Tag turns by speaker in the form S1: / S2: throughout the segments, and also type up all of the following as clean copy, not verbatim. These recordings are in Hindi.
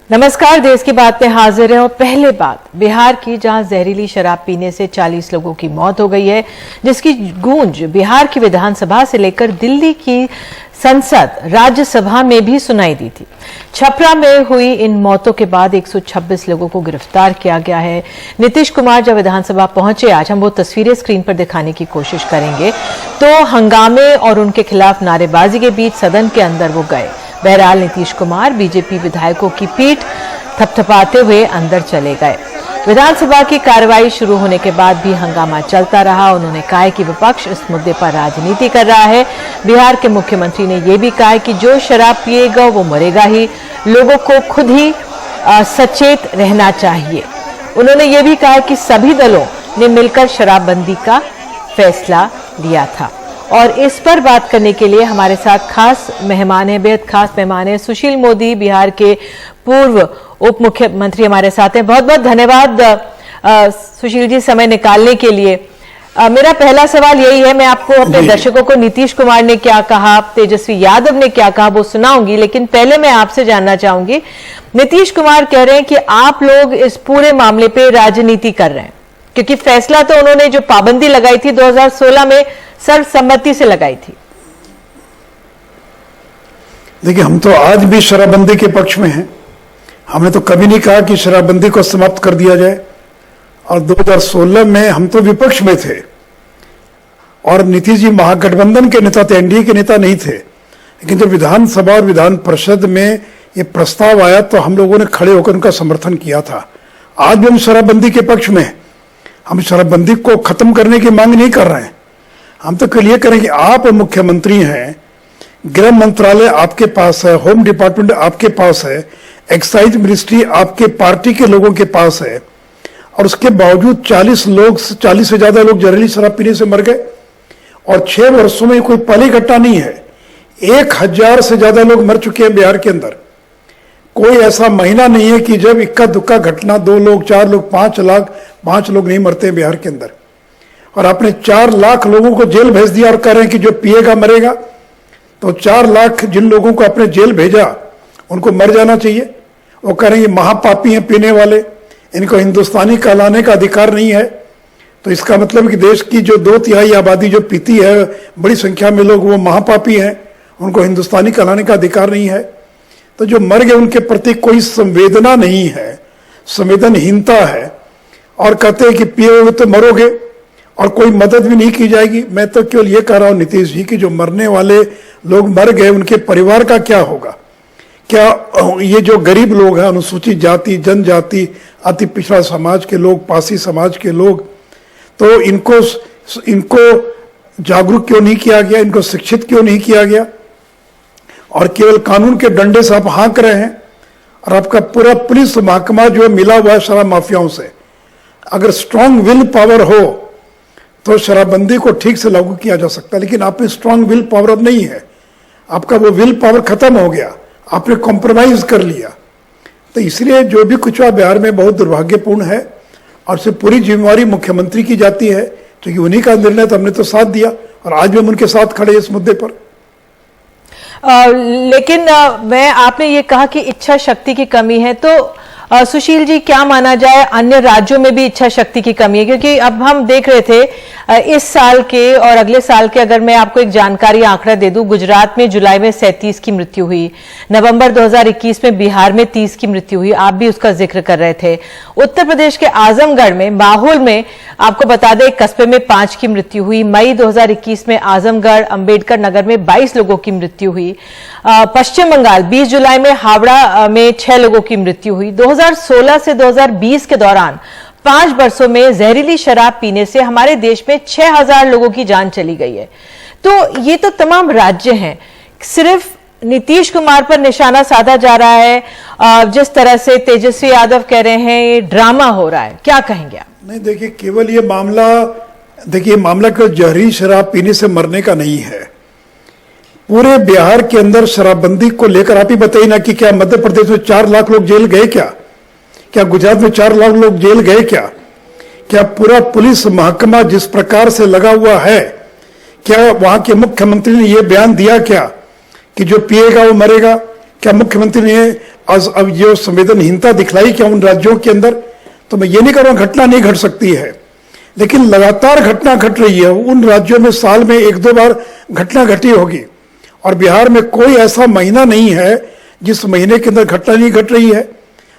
S1: नमस्कार, देश की बात में हाजिर है। और पहले बात बिहार की, जहां जहरीली शराब पीने से 40 लोगों की मौत हो गई है, जिसकी गूंज बिहार की विधानसभा से लेकर दिल्ली की संसद राज्यसभा में भी सुनाई दी थी। छपरा में हुई इन मौतों के बाद 126 लोगों को गिरफ्तार किया गया है। नीतीश कुमार जब विधानसभा पहुंचे, आज हम वो तस्वीरें स्क्रीन पर दिखाने की कोशिश करेंगे, तो हंगामे और उनके खिलाफ नारेबाजी के बीच सदन के अंदर वो गए। बहरहाल नीतीश कुमार बीजेपी विधायकों की पीठ थपथपाते हुए अंदर चले गए। विधानसभा की कार्रवाई शुरू होने के बाद भी हंगामा चलता रहा। उन्होंने कहा है कि विपक्ष इस मुद्दे पर राजनीति कर रहा है। बिहार के मुख्यमंत्री ने यह भी कहा है कि जो शराब पिएगा वो मरेगा ही, लोगों को खुद ही सचेत रहना चाहिए। उन्होंने ये भी कहा कि सभी दलों ने मिलकर शराबबंदी का फैसला लिया था। और इस पर बात करने के लिए हमारे साथ खास मेहमान है, बेहद खास मेहमान है सुशील मोदी, बिहार के पूर्व उप मुख्यमंत्री हमारे साथ हैं। बहुत बहुत धन्यवाद सुशील जी समय निकालने के लिए। मेरा पहला सवाल यही है, मैं आपको अपने दर्शकों को नीतीश कुमार ने क्या कहा, तेजस्वी यादव ने क्या कहा वो सुनाऊंगी, लेकिन पहले मैं आपसे जानना चाहूंगी, नीतीश कुमार कह रहे हैं कि आप लोग इस पूरे मामले पे राजनीति कर रहे हैं, क्योंकि फैसला तो उन्होंने जो पाबंदी लगाई थी 2016 में सर्वसम्मति से लगाई थी।
S2: देखिए, हम तो आज भी शराबबंदी के पक्ष में हैं। हमने तो कभी नहीं कहा कि शराबबंदी को समाप्त कर दिया जाए, और 2016 में हम तो विपक्ष में थे और नीतीश जी महागठबंधन के नेता थे, एनडीए के नेता नहीं थे। लेकिन जब विधानसभा और विधान परिषद में ये प्रस्ताव आया तो हम लोगों ने खड़े होकर उनका समर्थन किया था। आज भी हम शराबबंदी के पक्ष में हैं। हम शराबबंदी को खत्म करने की मांग नहीं कर रहे हैं। हम तो कल ये करें कि आप मुख्यमंत्री हैं, गृह मंत्रालय आपके पास है, होम डिपार्टमेंट आपके पास है, एक्साइज मिनिस्ट्री आपके पार्टी के लोगों के पास है, और उसके बावजूद 40 से ज्यादा लोग जहरीली शराब पीने से मर गए। और 6 वर्षों में कोई पहली घटना नहीं है। 1000 से ज्यादा लोग मर चुके हैं बिहार के अंदर। कोई ऐसा महीना नहीं है कि जब इक्का दुक्का घटना 2 लोग, 4 लोग, 5 लोग नहीं मरते हैं बिहार के अंदर। और आपने 4 लाख लोगों को जेल भेज दिया और कह रहे हैं कि जो पिएगा मरेगा। तो 4 लाख जिन लोगों को आपने जेल भेजा उनको मर जाना चाहिए। वो कह रहे हैं ये महापापी हैं पीने वाले, इनको हिंदुस्तानी कहलाने का अधिकार नहीं है। तो इसका मतलब कि देश की जो 2/3 आबादी जो पीती है, बड़ी संख्या में लोग, वो महापापी हैं, उनको हिंदुस्तानी कहलाने का अधिकार नहीं है। तो जो मर गए उनके प्रति कोई संवेदना नहीं है, संवेदनहीनता है, और कहते हैं कि पियोगे तो मरोगे और कोई मदद भी नहीं की जाएगी। मैं तो केवल ये कह रहा हूं नीतीश जी कि जो मरने वाले लोग मर गए उनके परिवार का क्या होगा। क्या ये जो गरीब लोग हैं, अनुसूचित जाति, जनजाति, अति पिछड़ा समाज के लोग, पासी समाज के लोग, तो इनको जागरूक क्यों नहीं किया गया, इनको शिक्षित क्यों नहीं किया गया। और केवल कानून के डंडे से आप हाँक रहे हैं। और आपका पूरा पुलिस महकमा जो है मिला हुआ है शराब माफियाओं से। अगर स्ट्रांग विल पावर हो तो शराबबंदी को ठीक से लागू किया जा सकता है, लेकिन आप में स्ट्रांग विल पावर अब नहीं है। आपका वो विल पावर खत्म हो गया, आपने कॉम्प्रोमाइज कर लिया। तो इसलिए जो भी कुछ हुआ बिहार में बहुत दुर्भाग्यपूर्ण है, और उससे पूरी जिम्मेवारी मुख्यमंत्री की जाती है, क्योंकि उन्हीं का निर्णय तो हमने तो साथ दिया और आज भी हम उनके साथ खड़े इस मुद्दे पर।
S1: लेकिन आपने ये कहा कि इच्छा शक्ति की कमी है, तो सुशील जी क्या माना जाए, अन्य राज्यों में भी इच्छा शक्ति की कमी है? क्योंकि अब हम देख रहे थे इस साल के और अगले साल के, अगर मैं आपको एक जानकारी आंकड़ा दे दूं, गुजरात में जुलाई में 37 की मृत्यु हुई, नवंबर 2021 में बिहार में 30 की मृत्यु हुई, आप भी उसका जिक्र कर रहे थे। उत्तर प्रदेश के आजमगढ़ में, माहौल में, आपको बता दें, एक कस्बे में 5 की मृत्यु हुई। मई 2021 में आजमगढ़ अंबेडकर नगर में 22 लोगों की मृत्यु हुई। पश्चिम बंगाल 20 जुलाई में हावड़ा में 6 लोगों की मृत्यु हुई। 2016 से 2020 के दौरान 5 वर्षों में जहरीली शराब पीने से हमारे देश में 6000 लोगों की जान चली गई है। तो ये तो तमाम राज्य हैं, सिर्फ नीतीश कुमार पर निशाना साधा जा रहा है। जिस तरह से तेजस्वी यादव कह रहे हैं ये ड्रामा हो रहा है, क्या कहेंगे आप?
S2: नहीं, देखिए, केवल ये मामला केवल जहरीली शराब पीने से मरने का नहीं है। पूरे बिहार के अंदर शराबबंदी को लेकर आप ही बताइए ना कि क्या मध्य प्रदेश में 4 लाख लोग जेल गए क्या गुजरात में 4 लाख लोग जेल गए क्या पूरा पुलिस महकमा जिस प्रकार से लगा हुआ है, क्या वहां के मुख्यमंत्री ने यह बयान दिया क्या कि जो पिएगा वो मरेगा? क्या मुख्यमंत्री ने आज अब ये संवेदनहीनता दिखलाई क्या उन राज्यों के अंदर, तो मैं ये नहीं कर रहा हूं घटना नहीं घट सकती है, लेकिन लगातार घटना घट रही है। उन राज्यों में साल में 1-2 बार घटना घटी होगी, और बिहार में कोई ऐसा महीना नहीं है जिस महीने के अंदर घटना नहीं घट रही है।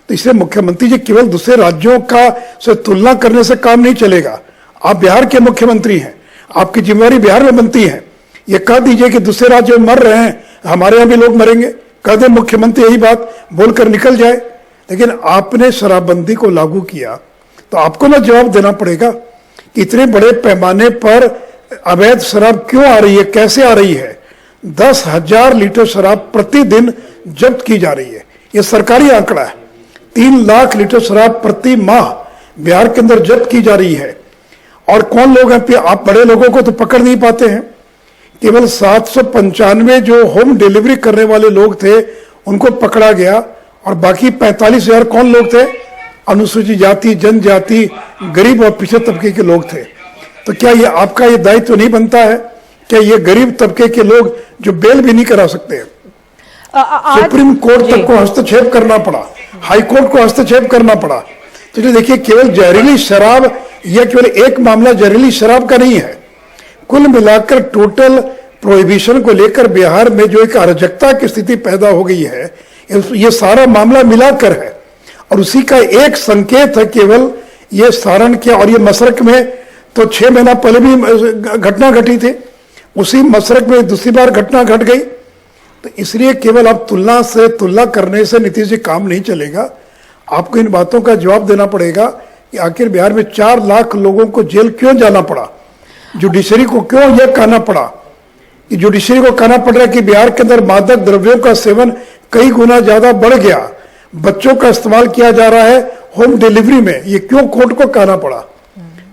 S2: तो इसलिए मुख्यमंत्री जी केवल दूसरे राज्यों का से तुलना करने से काम नहीं चलेगा। आप बिहार के मुख्यमंत्री हैं, आपकी जिम्मेवारी बिहार में बनती है। ये कह दीजिए कि दूसरे राज्यों में मर रहे हैं, हमारे यहाँ भी लोग मरेंगे, कह दे मुख्यमंत्री यही बात बोलकर निकल जाए। लेकिन आपने शराबबंदी को लागू किया तो आपको ना जवाब देना पड़ेगा कि इतने बड़े पैमाने पर अवैध शराब क्यों आ रही है, कैसे आ रही है। 10,000 लीटर शराब प्रतिदिन जब्त की जा रही है, यह सरकारी आंकड़ा है। 3 लाख लीटर शराब प्रति माह बिहार के अंदर जब्त की जा रही है। और कौन लोग हैं, आप बड़े लोगों को तो पकड़ नहीं पाते हैं। केवल 795 जो होम डिलीवरी करने वाले लोग थे उनको पकड़ा गया, और बाकी 45,000 कौन लोग थे, अनुसूचित जाति, जनजाति, गरीब और पिछड़े तबके के लोग थे। तो क्या ये आपका ये दायित्व नहीं बनता है, क्या ये गरीब तबके के लोग जो बेल भी नहीं करा सकते हैं, सुप्रीम कोर्ट तक को हस्तक्षेप करना पड़ा, हाई कोर्ट को हस्तक्षेप करना पड़ा। तो जो देखिए केवल जहरीली शराब, यह केवल एक मामला जहरीली शराब का नहीं है, कुल मिलाकर टोटल प्रोहिबिशन को लेकर बिहार में जो एक अराजकता की स्थिति पैदा हो गई है, ये सारा मामला मिलाकर है। और उसी का एक संकेत है केवल ये सारण के, और ये मसरक में तो 6 महीना पहले भी घटना घटी थी, उसी मसरक में दूसरी बार घटना घट गई। तो इसलिए केवल आप तुलना करने से नीतीश जी काम नहीं चलेगा। आपको इन बातों का जवाब देना पड़ेगा कि आखिर बिहार में 4 लाख लोगों को जेल क्यों जाना पड़ा, जुडिशरी को क्यों यह कहना पड़ा, कि जुडिशरी को कहना पड़ रहा है कि बिहार के अंदर मादक द्रव्यों का सेवन कई गुना ज्यादा बढ़ गया, बच्चों का इस्तेमाल किया जा रहा है होम डिलीवरी में, ये क्यों कोर्ट को कहना पड़ा।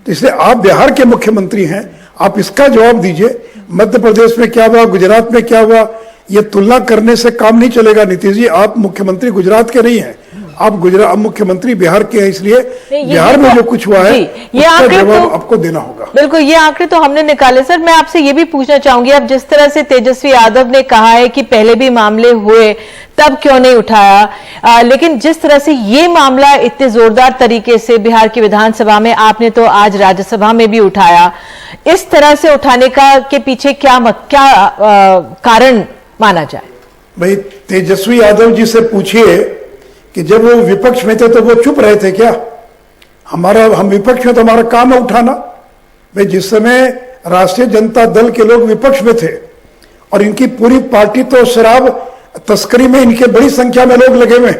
S2: तो इसलिए आप बिहार के मुख्यमंत्री हैं, आप इसका जवाब दीजिए। मध्य प्रदेश में क्या हुआ, गुजरात में क्या हुआ, ये तुलना करने से काम नहीं चलेगा। नीतीश जी आप मुख्यमंत्री गुजरात के नहीं हैं, आप मुख्यमंत्री बिहार के हैं, इसलिए बिहार में जो कुछ हुआ है
S1: ये आंकड़े तो
S2: आपको देना होगा।
S1: बिल्कुल, ये आंकड़े तो हमने निकाले। सर मैं आपसे ये भी पूछना चाहूंगी, अब जिस तरह से तेजस्वी यादव ने कहा है कि पहले भी मामले हुए तब क्यों नहीं उठाया, लेकिन जिस तरह से ये मामला इतने जोरदार तरीके से बिहार की विधानसभा में, आपने तो आज राज्यसभा में भी उठाया, इस तरह से उठाने का के पीछे क्या कारण माना जाए?
S2: भाई तेजस्वी यादव जी से पूछिए कि जब वो विपक्ष में थे तो वो चुप रहे थे क्या? हम विपक्ष में तो हमारा काम है उठाना। भाई जिस समय राष्ट्रीय जनता दल के लोग विपक्ष में थे और इनकी पूरी पार्टी तो शराब तस्करी में इनके बड़ी संख्या में लोग लगे हुए।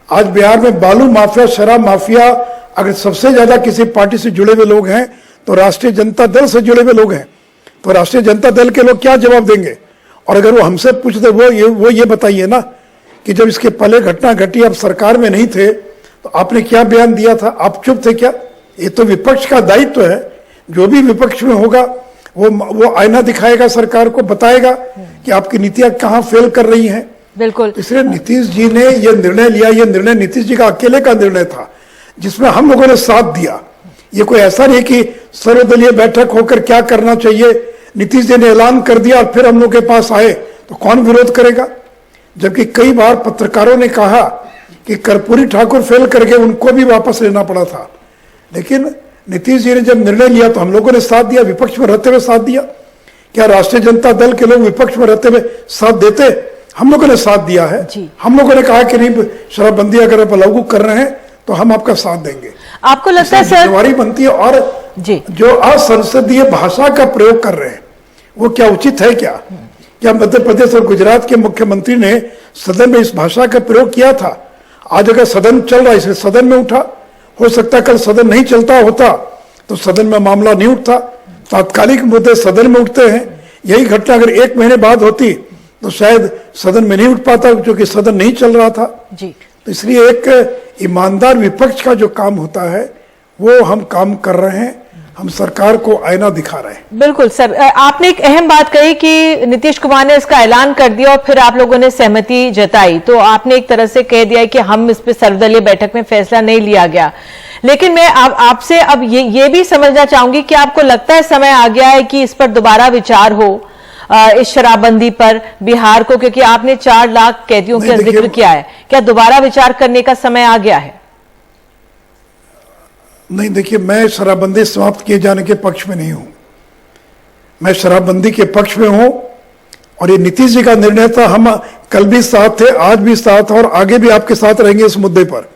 S2: आज बिहार में बालू माफिया, शराब माफिया, अगर सबसे ज्यादा किसी पार्टी से जुड़े हुए लोग हैं तो राष्ट्रीय जनता दल से जुड़े हुए लोग हैं। तो राष्ट्रीय जनता दल के लोग क्या जवाब देंगे? और अगर वो हमसे पूछते वो ये बताइए ना कि जब इसके पहले घटना घटी, आप सरकार में नहीं थे तो आपने क्या बयान दिया था, आप चुप थे क्या? ये तो विपक्ष का दायित्व है, जो भी विपक्ष में होगा वो आईना दिखाएगा, सरकार को बताएगा कि आपकी नीतियां कहां फेल कर रही हैं।
S1: बिल्कुल,
S2: इसलिए नीतीश जी ने यह निर्णय लिया, यह निर्णय नीतीश जी का अकेले का निर्णय था जिसमें हम लोगों ने साथ दिया। ये कोई ऐसा नहीं कि सर्वदलीय बैठक होकर क्या करना चाहिए, नीतीश जी ने ऐलान कर दिया और फिर हम लोग के पास आए तो कौन विरोध करेगा? जबकि कई बार पत्रकारों ने कहा कि कर्पूरी ठाकुर फेल कर गए, उनको भी वापस लेना पड़ा था। लेकिन नीतीश जी ने जब निर्णय लिया तो हम लोगों ने साथ दिया, विपक्ष में रहते हुए साथ दिया। क्या राष्ट्रीय जनता दल के लोग विपक्ष में रहते हुए साथ देते? हम लोगों ने साथ दिया है। हम लोगों ने कहा कि नहीं, शराबबंदी अगर आप लागू कर रहे हैं तो हम आपका साथ देंगे।
S1: आपको लगता है सर
S2: जिम्मेवारी बनती है। और जो असंसदीय भाषा का प्रयोग कर रहे हैं वो क्या उचित है? क्या मध्य प्रदेश और गुजरात के मुख्यमंत्री ने सदन में इस भाषा का प्रयोग किया था? आज अगर सदन चल रहा है इसलिए सदन में उठा, हो सकता है कल सदन नहीं चलता होता तो सदन में मामला नहीं उठता। तात्कालिक मुद्दे सदन में उठते हैं। यही घटना अगर 1 महीने बाद होती तो शायद सदन में नहीं उठ पाता, क्योंकि सदन नहीं चल रहा था। तो इसलिए एक ईमानदार विपक्ष का जो काम होता है वो हम काम कर रहे हैं, हम सरकार को आईना दिखा रहे हैं।
S1: बिल्कुल सर, आपने एक अहम बात कही कि नीतीश कुमार ने इसका ऐलान कर दिया और फिर आप लोगों ने सहमति जताई, तो आपने एक तरह से कह दिया कि हम इस पे सर्वदलीय बैठक में फैसला नहीं लिया गया। लेकिन मैं आपसे अब ये भी समझना चाहूंगी कि आपको लगता है समय आ गया है कि इस पर दोबारा विचार हो, इस शराबबंदी पर बिहार को, क्योंकि आपने 4 लाख कैदियों का जिक्र किया है, क्या दोबारा विचार करने का समय आ गया है?
S2: नहीं, देखिए, मैं शराबबंदी समाप्त किए जाने के पक्ष में नहीं हूं। मैं शराबबंदी के पक्ष में हूं और ये नीतीश जी का निर्णय था। हम कल भी साथ थे, आज भी साथ और आगे भी आपके साथ रहेंगे इस मुद्दे पर।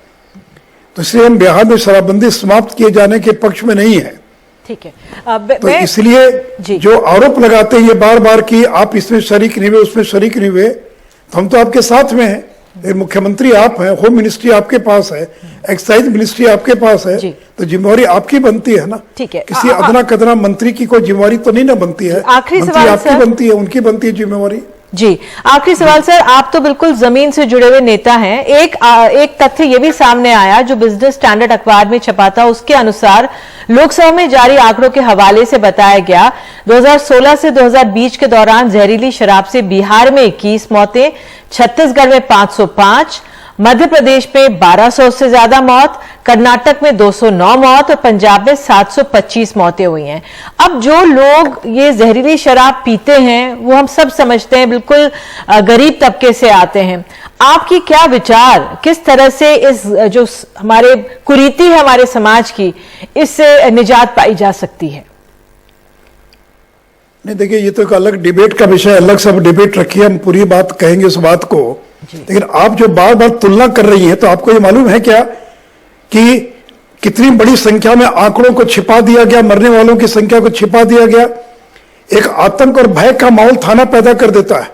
S2: तो इसलिए हम बिहार में शराबबंदी समाप्त किए जाने के पक्ष में नहीं है।
S1: ठीक है।
S2: तो इसलिए जो आरोप लगाते हैं ये बार बार कि आप इसमें शरीक नहीं हुए, उसमें शरीक नहीं हुए, तो हम तो आपके साथ में हैं। मुख्यमंत्री आप हैं, होम मिनिस्ट्री आपके पास है, एक्साइज मिनिस्ट्री आपके पास है, तो जिम्मेवारी आपकी बनती है ना।
S1: ठीक है।
S2: किसी अदना कदना मंत्री की कोई जिम्मेवारी तो नहीं ना बनती है।
S1: आखिरी सवाल
S2: आपकी बनती है, उनकी बनती है जिम्मेवारी।
S1: जी, आखिरी सवाल सर, आप तो बिल्कुल जमीन से जुड़े हुए नेता हैं। एक तथ्य ये भी सामने आया जो बिजनेस स्टैंडर्ड अखबार में छपा था, उसके अनुसार लोकसभा में जारी आंकड़ों के हवाले से बताया गया 2016 से 2020 के दौरान जहरीली शराब से बिहार में 21 मौतें, छत्तीसगढ़ में 505, मध्य प्रदेश में 1200 से ज्यादा मौत, कर्नाटक में 209 मौत और पंजाब में 725 मौतें हुई हैं। अब जो लोग ये जहरीली शराब पीते हैं वो हम सब समझते हैं बिल्कुल गरीब तबके से आते हैं। आपकी क्या विचार, किस तरह से इस जो हमारे कुरीति है हमारे समाज की, इससे निजात पाई जा सकती है?
S2: नहीं, देखिए, ये तो एक अलग डिबेट का विषय, अलग सब डिबेट रखिए, हम पूरी बात कहेंगे उस बात को। लेकिन आप जो बार बार तुलना कर रही हैं, तो आपको ये मालूम है क्या कि कितनी बड़ी संख्या में आंकड़ों को छिपा दिया गया, मरने वालों की संख्या को छिपा दिया गया। एक आतंक और भय का माहौल थाना पैदा कर देता है।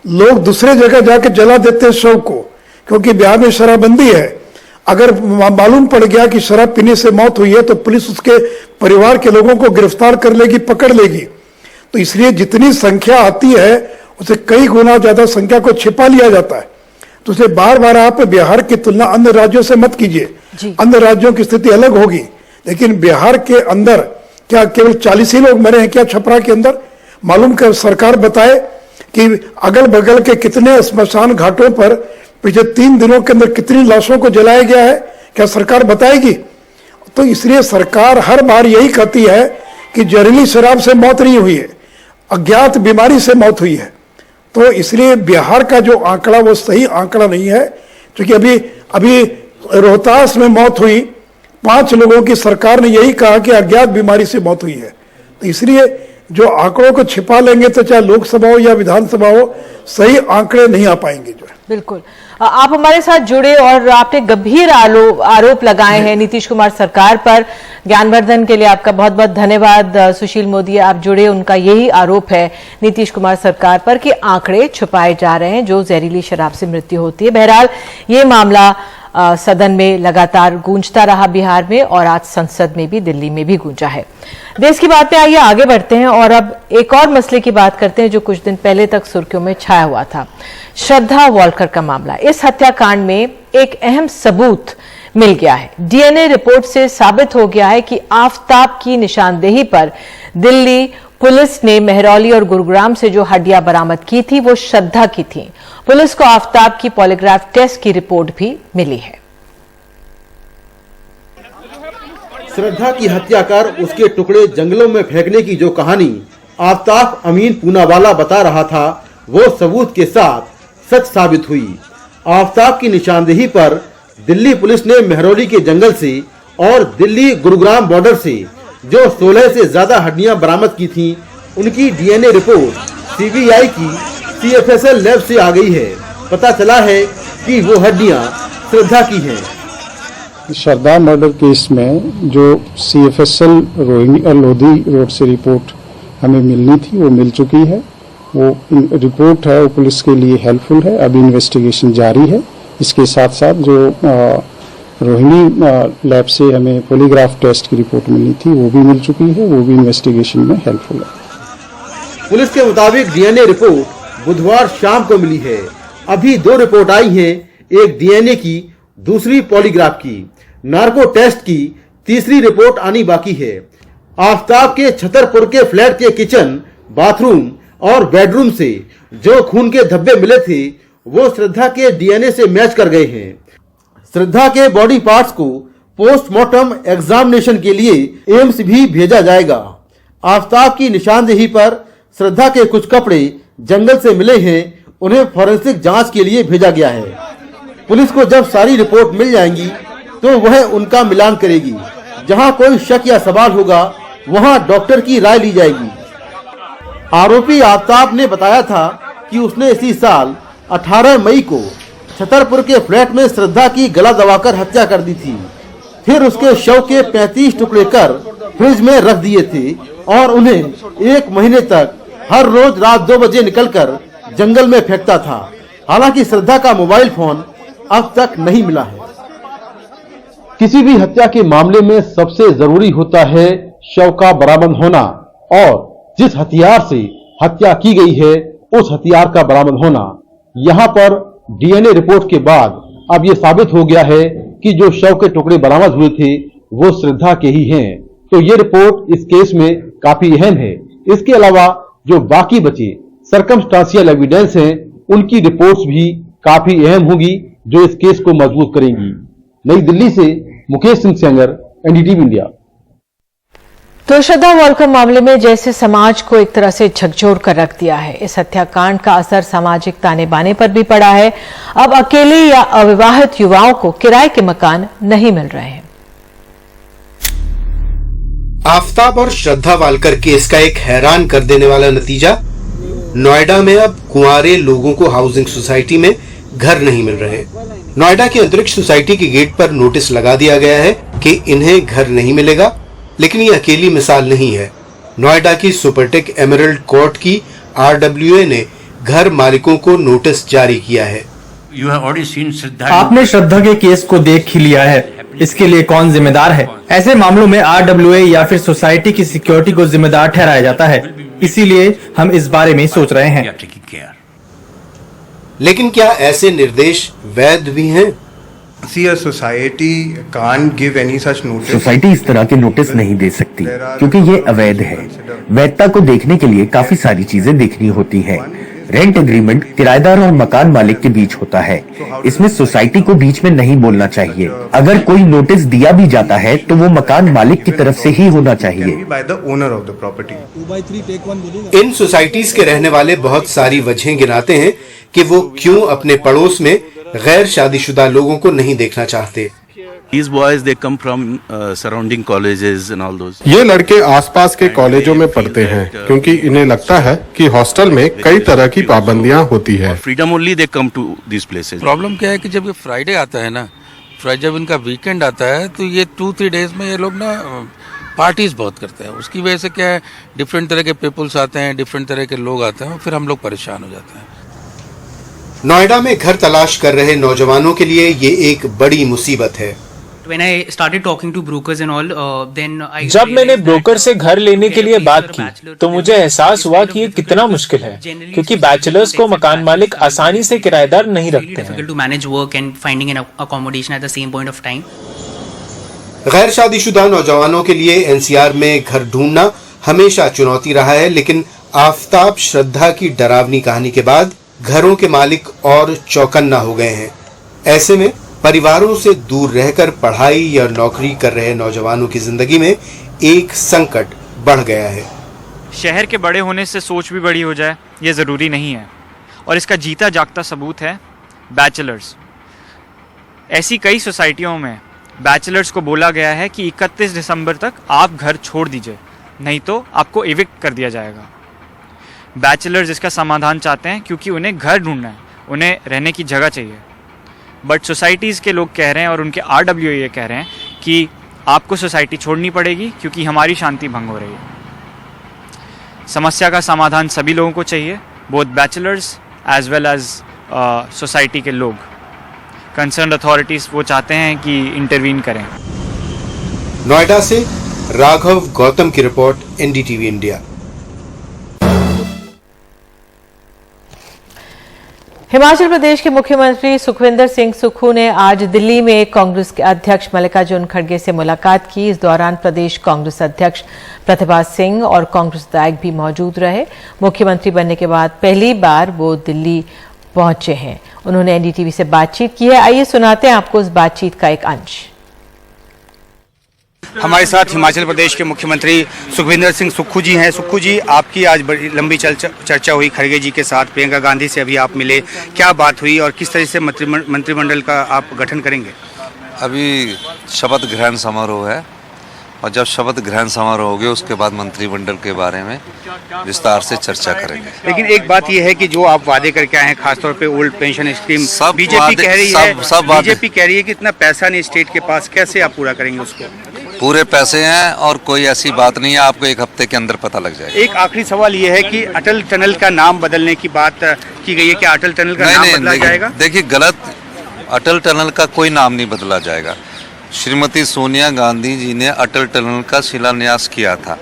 S2: लोग दूसरे जगह जाकर जला देते हैं शव को, क्योंकि बिहार में शराबबंदी है। अगर मालूम पड़ गया कि शराब पीने से मौत हुई है तो पुलिस उसके परिवार के लोगों को गिरफ्तार कर लेगी, पकड़ लेगी। तो इसलिए जितनी संख्या आती है उसे कई गुना ज्यादा संख्या को छिपा लिया जाता है। तो उसे बार बार आप बिहार की तुलना अन्य राज्यों से मत कीजिए। अन्य राज्यों की स्थिति अलग होगी, लेकिन बिहार के अंदर क्या केवल 40 ही लोग मरे हैं क्या? छपरा के अंदर मालूम कर सरकार बताए कि अगल बगल के कितने स्मशान घाटों पर पिछले 3 दिनों के अंदर कितनी लाशों को जलाया गया है, क्या सरकार बताएगी? तो इसलिए सरकार हर बार यही कहती है कि जहरीली शराब से मौत नहीं हुई है, अज्ञात बीमारी से मौत हुई है। तो इसलिए बिहार का जो आंकड़ा वो सही आंकड़ा नहीं है, क्योंकि अभी रोहतास में मौत हुई 5 लोगों की, सरकार ने यही कहा कि अज्ञात बीमारी से मौत हुई है। तो इसलिए जो आंकड़ों को छिपा लेंगे तो चाहे लोकसभा हो या विधानसभा हो, सही आंकड़े नहीं आ पाएंगे। जो है
S1: बिल्कुल, आप हमारे साथ जुड़े और आपने गंभीर आरोप लगाए हैं नीतीश कुमार सरकार पर। ज्ञानवर्धन के लिए आपका बहुत बहुत धन्यवाद। सुशील मोदी आप जुड़े, उनका यही आरोप है नीतीश कुमार सरकार पर कि आंकड़े छुपाए जा रहे हैं जो जहरीली शराब से मृत्यु होती है। बहरहाल ये मामला सदन में लगातार गूंजता रहा बिहार में, और आज संसद में भी, दिल्ली में भी गूंजा है। देश की बात में आइए आगे बढ़ते हैं और अब एक और मसले की बात करते हैं जो कुछ दिन पहले तक सुर्खियों में छाया हुआ था, श्रद्धा वॉलकर का मामला। इस हत्याकांड में एक अहम सबूत मिल गया है। डीएनए रिपोर्ट से साबित हो गया है कि आफताब की निशानदेही पर दिल्ली पुलिस ने मेहरौली और गुरुग्राम से जो हड्डियां बरामद की थी वो श्रद्धा की थी। पुलिस को आफताब की पॉलीग्राफ टेस्ट की रिपोर्ट भी मिली है।
S3: श्रद्धा की हत्या कर उसके टुकड़े जंगलों में फेंकने की जो कहानी आफताब अमीन पूनावाला बता रहा था, वो सबूत के साथ सच साबित हुई। आफताब की निशानदेही पर दिल्ली पुलिस ने मेहरौली के जंगल से और दिल्ली गुरुग्राम बॉर्डर से जो 16 से ज्यादा हड्डियां बरामद की थीं, उनकी डीएनए रिपोर्ट सीबीआई की सीएफएसएल लैब से आ गई है। पता चला है कि वो हड्डियां श्रद्धा की हैं।
S4: श्रद्धा मर्डर केस में जो सीएफएसएल रोहिणी और लोधी रोड से रिपोर्ट हमें मिलनी थी वो मिल चुकी है। वो रिपोर्ट है वो पुलिस के लिए हेल्पफुल है। अभी इन्वेस्टिगेशन जारी है। इसके साथ साथ जो रोहिणी लैब से हमें पॉलीग्राफ टेस्ट की रिपोर्ट मिलनी थी वो भी मिल चुकी है। वो भी इन्वेस्टिगेशन में हेल्पफुल है।
S3: पुलिस के मुताबिक डीएनए रिपोर्ट बुधवार शाम को मिली है। अभी 2 रिपोर्ट आई हैं, एक डीएनए की, दूसरी पॉलीग्राफ की। नार्को टेस्ट की तीसरी रिपोर्ट आनी बाकी है। आफताब के छतरपुर के फ्लैट के किचन, बाथरूम और बेडरूम से जो खून के धब्बे मिले थे वो श्रद्धा के डीएनए से मैच कर गए हैं। श्रद्धा के बॉडी पार्ट्स को पोस्टमार्टम एग्जामिनेशन के लिए एम्स भी भेजा जाएगा। आफताब की निशानदेही पर श्रद्धा के कुछ कपड़े जंगल से मिले हैं, उन्हें फॉरेंसिक जांच के लिए भेजा गया है। पुलिस को जब सारी रिपोर्ट मिल जाएंगी तो वह उनका मिलान करेगी। जहां कोई शक या सवाल होगा वहां डॉक्टर की राय ली जाएगी। आरोपी आफ्ताब ने बताया था कि उसने इसी साल 18 मई को छतरपुर के फ्लैट में श्रद्धा की गला दबाकर हत्या कर दी थी। फिर उसके शव के 35 टुकड़े कर फ्रिज में रख दिए थे और उन्हें 1 महीने तक हर रोज रात 2 बजे निकलकर जंगल में फेंकता था। हालांकि श्रद्धा का मोबाइल फोन अब तक नहीं मिला है। किसी भी हत्या के मामले में सबसे जरूरी होता है शव का बरामद होना और जिस हथियार से हत्या की गई है उस हथियार का बरामद होना। यहाँ पर डीएनए रिपोर्ट के बाद अब ये साबित हो गया है कि जो शव के टुकड़े बरामद हुए थे वो श्रद्धा के ही हैं। तो ये रिपोर्ट इस केस में काफी अहम है। इसके अलावा जो बाकी बचे सर्कमस्टांशियल एविडेंस हैं उनकी रिपोर्ट्स भी काफी अहम होगी जो इस केस को मजबूत करेंगी। नई दिल्ली से मुकेश सिंह सेंगर, एनडीटीवी इंडिया।
S1: तो श्रद्धा वॉल्कर मामले में जैसे समाज को एक तरह से झकझोर कर रख दिया है, इस हत्याकांड का असर सामाजिक ताने बाने पर भी पड़ा है। अब अकेले या अविवाहित युवाओं को किराए के मकान नहीं मिल रहे हैं।
S5: आफ्ताब और श्रद्धा वालकर केस का एक हैरान कर देने वाला नतीजा, नोएडा में अब कुंवारे लोगों को हाउसिंग सोसाइटी में घर नहीं मिल रहे। नोएडा की अंतरिक्ष सोसाइटी के गेट पर नोटिस लगा दिया गया है कि इन्हें घर नहीं मिलेगा। लेकिन ये अकेली मिसाल नहीं है। नोएडा की सुपरटेक एमरल्ड कोर्ट की आरडब्ल्यूए ने घर मालिकों को नोटिस जारी किया है।
S6: आपने श्रद्धा के केस को देख ही लिया है, इसके लिए कौन जिम्मेदार है? ऐसे मामलों में आरडब्ल्यूए या फिर सोसाइटी की सिक्योरिटी को जिम्मेदार ठहराया जाता है। इसीलिए हम इस बारे में सोच रहे हैं।
S5: लेकिन क्या ऐसे निर्देश वैध भी हैं?
S7: सोसाइटी इस तरह के नोटिस नहीं दे सकती क्योंकि ये अवैध है। वैधता को देखने के लिए काफी सारी चीजें देखनी होती है। रेंट एग्रीमेंट किराएदार और मकान मालिक के बीच होता है। इसमें सोसाइटी को बीच में नहीं बोलना चाहिए। अगर कोई नोटिस दिया भी जाता है तो वो मकान मालिक की तरफ से ही होना चाहिए।
S5: इन सोसाइटीज के रहने वाले बहुत सारी वजहें गिनाते हैं कि वो क्यों अपने पड़ोस में गैर शादीशुदा लोगों को नहीं देखना चाहते।
S8: These boys they come from surrounding colleges and all those.
S9: ये लड़के आसपास के कॉलेजों में पढ़ते हैं क्योंकि इन्हें लगता है कि हॉस्टल में कई तरह की पाबंदियां होती है।
S8: Freedom only they come to these places.
S10: Problem क्या है कि जब ये फ्राइडे आता है ना, जब इनका वीकेंड आता है तो ये 2-3 डेज में ये लोग ना पार्टीज बहुत करते हैं। उसकी वजह से क्या है, डिफरेंट तरह के पीपल्स आते हैं, डिफरेंट तरह के लोग आते हैं और फिर हम लोग परेशान हो जाते हैं।
S5: नोएडा में घर तलाश कर रहे नौजवानों के लिए ये एक बड़ी मुसीबत है।
S11: जब मैंने ब्रोकर से घर लेने के लिए बात की तो मुझे एहसास हुआ कि ये कितना मुश्किल है क्योंकि बैचलर्स को मकान मालिक आसानी से किराएदार नहीं रखते हैं।
S5: गैर शादीशुदा नौजवानों के लिए एनसीआर में घर ढूंढना हमेशा चुनौती रहा है। लेकिन आफ्ताब श्रद्धा की डरावनी कहानी के बाद घरों के मालिक और चौकन्ना हो गए हैं। ऐसे में परिवारों से दूर रहकर पढ़ाई या नौकरी कर रहे नौजवानों की जिंदगी में एक संकट बढ़ गया है।
S12: शहर के बड़े होने से सोच भी बड़ी हो जाए ये ज़रूरी नहीं है और इसका जीता जागता सबूत है बैचलर्स। ऐसी कई सोसाइटियों में बैचलर्स को बोला गया है कि 31 दिसंबर तक आप घर छोड़ दीजिए, नहीं तो आपको इविक्ट कर दिया जाएगा। बैचलर्स इसका समाधान चाहते हैं क्योंकि उन्हें घर ढूंढना है, उन्हें रहने की जगह चाहिए। बट सोसाइटीज़ के लोग कह रहे हैं और उनके आरडब्ल्यूए ये कह रहे हैं कि आपको सोसाइटी छोड़नी पड़ेगी क्योंकि हमारी शांति भंग हो रही है। समस्या का समाधान सभी लोगों को चाहिए, both bachelors as well as society के लोग। कंसर्न अथॉरिटीज़ वो चाहते हैं कि इंटरवीन करें।
S5: नोएडा से राघव गौतम की report, NDTV India.
S1: Himachal Pradesh के मुख्यमंत्री सुखविंदर सिंह सुक्खू ने आज दिल्ली में कांग्रेस के अध्यक्ष मल्लिकार्जुन खड़गे से मुलाकात की। इस दौरान प्रदेश कांग्रेस अध्यक्ष प्रतिभा सिंह और कांग्रेस विधायक भी मौजूद रहे। मुख्यमंत्री बनने के बाद पहली बार वो दिल्ली पहुंचे हैं। उन्होंने एनडीटीवी से बातचीत की है। आइए सुनाते हैं आपको इस बातचीत का एक अंश।
S13: हमारे साथ हिमाचल प्रदेश के मुख्यमंत्री सुखविंदर सिंह सुक्खू जी हैं। सुक्खू जी, आपकी आज बड़ी लंबी चर्चा हुई खड़गे जी के साथ, प्रियंका गांधी से अभी आप मिले, क्या बात हुई और किस तरह से मंत्रिमंडल का आप गठन करेंगे?
S14: अभी शपथ ग्रहण समारोह है और जब शपथ ग्रहण समारोह हो गया उसके बाद मंत्रिमंडल के बारे में विस्तार से चर्चा करेंगे।
S13: लेकिन एक बात यह है कि जो आप वादे करके आए हैं, खासतौर पे ओल्ड पेंशन स्कीम, बीजेपी कह रही है, बीजेपी कह रही है कि इतना पैसा नहीं स्टेट के पास, कैसे आप पूरा करेंगे उसको?
S14: पूरे पैसे हैं और कोई ऐसी बात नहीं है, आपको एक हफ्ते के अंदर पता लग जाएगा।
S13: एक आखिरी सवाल ये है कि अटल टनल का नाम बदलने की बात की गई है, क्या अटल टनल का नाम बदला जाएगा?
S14: देखिए, गलत, अटल टनल का कोई नाम नहीं बदला जाएगा। श्रीमती सोनिया गांधी जी ने अटल टनल का शिलान्यास किया था,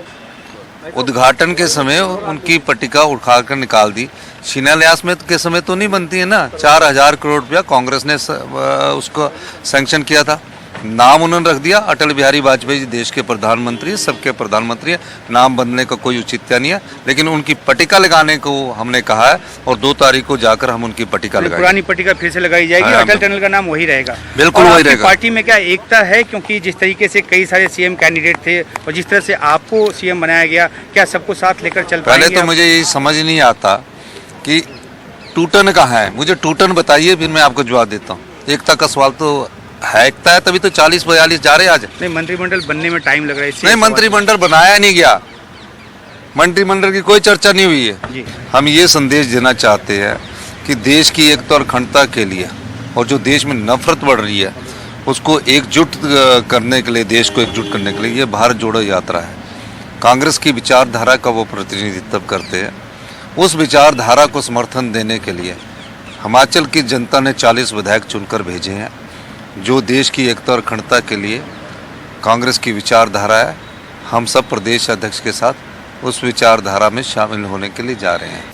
S14: उद्घाटन के समय उनकी पट्टिका उठाकर निकाल दी। शिलान्यास में के समय तो नहीं बनती है ना। 4000 करोड़ रुपया कांग्रेस ने उसको सैंक्शन किया था, नाम उन्होंने रख दिया अटल बिहारी वाजपेयी जी देश के प्रधानमंत्री, सबके प्रधानमंत्री है, नाम बदलने का कोई उचित्य नहीं है। लेकिन उनकी पट्टिका लगाने को हमने कहा है और 2 तारीख को जाकर हम उनकी पट्टिका लगाएंगे।
S13: पुरानी पट्टिका फिर से लगाई जाएगी, अटल टनल का नाम वही रहेगा?
S14: बिल्कुल वही रहेगा।
S13: पार्टी में क्या एकता है? क्योंकि जिस तरीके से कई सारे सीएम कैंडिडेट थे और जिस तरह से आपको सीएम बनाया गया, क्या सबको साथ लेकर चल पाएंगे?
S14: पहले तो मुझे यही समझ नहीं आता कि टूटन कहाँ है, मुझे टूटन बताइए, फिर मैं आपको जवाब देता हूँ। एकता का सवाल तो है, एकता है तभी तो 40-42 जा रहे हैं आज।
S13: नहीं, मंत्रिमंडल बनने में टाइम लग रहा है।
S14: नहीं, मंत्रिमंडल बनाया नहीं गया, मंत्रिमंडल की कोई चर्चा नहीं हुई है जी। हम ये संदेश देना चाहते हैं कि देश की एकता और अखंडता के लिए और जो देश में नफरत बढ़ रही है उसको एकजुट करने के लिए, देश को एकजुट करने के लिए ये भारत जोड़ो यात्रा है। कांग्रेस की विचारधारा का वो प्रतिनिधित्व करते हैं। उस विचारधारा को समर्थन देने के लिए हिमाचल की जनता ने 40 विधायक चुनकर भेजे हैं, जो देश की एकता और अखंडता के लिए कांग्रेस की विचारधारा है। हम सब प्रदेश अध्यक्ष के साथ उस विचारधारा में शामिल होने के लिए जा रहे हैं।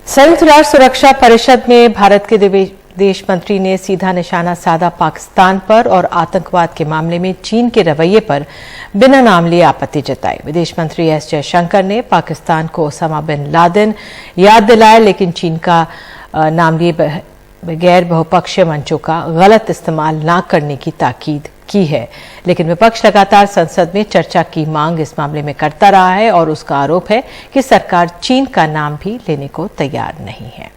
S1: संयुक्त राष्ट्र सुरक्षा परिषद में भारत के विदेश मंत्री ने सीधा निशाना साधा पाकिस्तान पर और आतंकवाद के मामले में चीन के रवैये पर बिना नाम लिए आपत्ति जताई। विदेश मंत्री एस जयशंकर ने पाकिस्तान को ओसामा बिन लादेन याद दिलाया, लेकिन चीन का नाम लिए बगैर बहुपक्षीय मंचों का गलत इस्तेमाल न करने की ताकीद की है। लेकिन विपक्ष लगातार संसद में चर्चा की मांग इस मामले में करता रहा है और उसका आरोप है कि सरकार चीन का नाम भी लेने को तैयार नहीं है।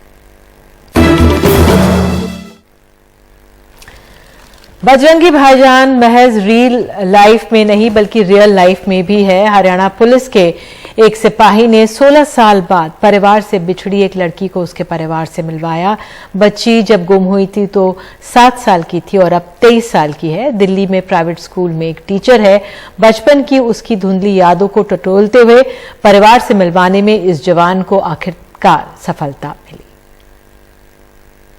S1: बजरंगी भाईजान महज रियल लाइफ में नहीं बल्कि रियल लाइफ में भी है। हरियाणा पुलिस के एक सिपाही ने 16 साल बाद परिवार से बिछड़ी एक लड़की को उसके परिवार से मिलवाया। बच्ची जब गुम हुई थी तो 7 साल की थी और अब 23 साल की है। दिल्ली में प्राइवेट स्कूल में एक टीचर है। बचपन की उसकी धुंधली यादों को टटोलते हुए परिवार से मिलवाने में इस जवान को आखिरकार सफलता मिली।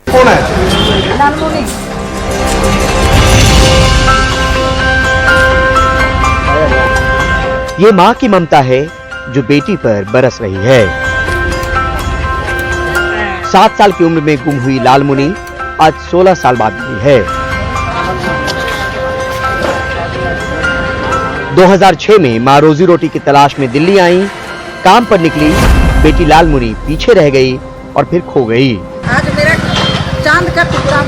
S3: कौन है?
S15: ये माँ की ममता है जो बेटी पर बरस रही है। 7 साल की उम्र में गुम हुई लालमुनी आज 16 साल बाद मिली है। 2006 में माँ रोजी रोटी की तलाश में दिल्ली आई, काम पर निकली, बेटी लालमुनी पीछे रह गई और फिर खो गई।
S16: आज मेरा चांद का टुकड़ा।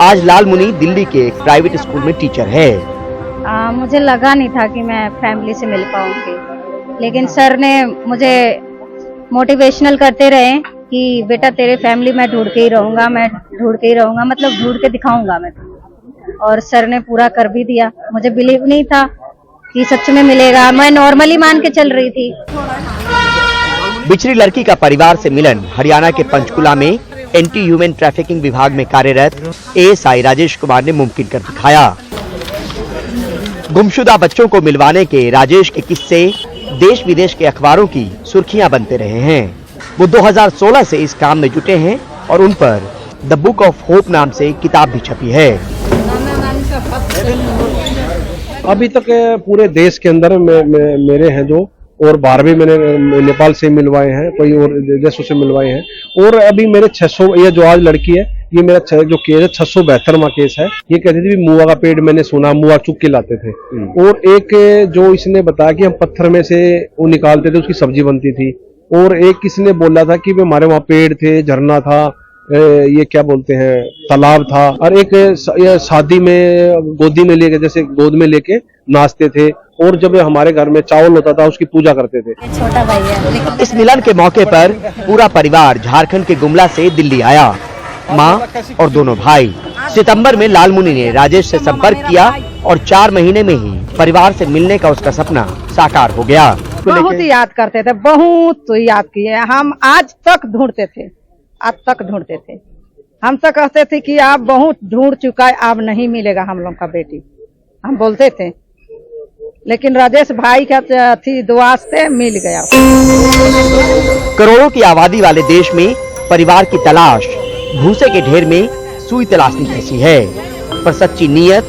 S15: आज लालमुनी दिल्ली के एक प्राइवेट स्कूल में टीचर है।
S17: मुझे लगा नहीं था कि मैं फैमिली से मिल पाऊंगी, लेकिन सर ने मुझे मोटिवेशनल करते रहे कि बेटा तेरे फैमिली मैं ढूंढ के ही रहूंगा, मैं ढूंढ के ही रहूंगा, मतलब ढूंढ के दिखाऊंगा मैं। और सर ने पूरा कर भी दिया। मुझे बिलीव नहीं था कि सच में मिलेगा, मैं नॉर्मली मान के चल रही थी।
S15: बिछड़ी लड़की का परिवार से मिलन हरियाणा के पंचकुला में एंटी ह्यूमन ट्रैफिकिंग विभाग में कार्यरत एएसआई राजेश कुमार ने मुमकिन कर दिखाया। गुमशुदा बच्चों को मिलवाने के राजेश के किस्से देश विदेश के अखबारों की सुर्खियां बनते रहे हैं। वो 2016 से इस काम में जुटे हैं और उन पर द बुक ऑफ होप नाम से किताब भी छपी है।
S18: अभी तक पूरे देश के अंदर मेरे हैं जो, और बाहर भी मैंने नेपाल से मिलवाए हैं, कोई और देशों से मिलवाए हैं। और अभी मेरे 600, ये जो आज लड़की है, ये मेरा जो केस है 672वां केस है। ये कहती थी मुआ का पेड़, मैंने सुना मुआ चुग के लाते थे। और एक जो इसने बताया कि हम पत्थर में से वो निकालते थे, उसकी सब्जी बनती थी। और एक किसी ने बोला था कि हमारे वहाँ पेड़ थे, झरना था, ये क्या बोलते हैं तालाब था, और एक शादी में गोदी में लेके, जैसे गोद में लेके नाचते थे, और जब हमारे घर में चावल होता था उसकी पूजा करते थे।
S17: छोटा भाई है।
S15: इस मिलन के मौके पर पूरा परिवार झारखंड के गुमला से दिल्ली आया। मां और दोनों भाई। सितंबर में लालमुनि ने राजेश से संपर्क किया और 4 महीने में ही परिवार से मिलने का उसका सपना साकार हो गया।
S16: बहुत याद करते थे, बहुत याद किए। हम आज तक ढूंढते थे, आज तक ढूंढते थे। हमसे कहते थे कि आप बहुत ढूंढ चुका है, अब नहीं मिलेगा हम लोग का बेटी, हम बोलते थे। लेकिन राजेश भाई का थी दुआ से मिल गया।
S15: करोड़ों की आबादी वाले देश में परिवार की तलाश भूसे के ढेर में सुई तलाशनी जैसी है, पर सच्ची नीयत,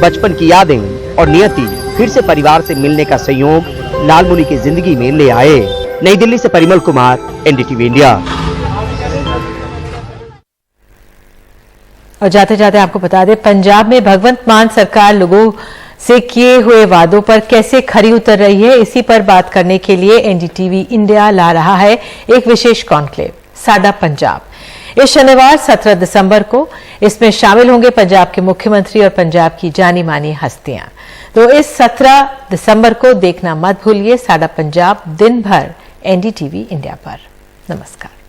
S15: बचपन की यादें और नियति फिर से परिवार से मिलने का संयोग लालमुनि की जिंदगी में ले आए। नई दिल्ली से परिमल कुमार, एनडीटीवी इंडिया।
S1: और जाते जाते आपको बता दें, पंजाब में भगवंत मान सरकार लोगों से किए हुए वादों पर कैसे खरी उतर रही है, इसी पर बात करने के लिए एनडीटीवी इंडिया ला रहा है एक विशेष कॉन्क्लेव, साडा पंजाब। इस शनिवार 17 दिसंबर को इसमें शामिल होंगे पंजाब के मुख्यमंत्री और पंजाब की जानी मानी हस्तियां। तो इस 17 दिसंबर को देखना मत भूलिए साडा पंजाब दिन भर एनडीटीवी इंडिया पर। नमस्कार।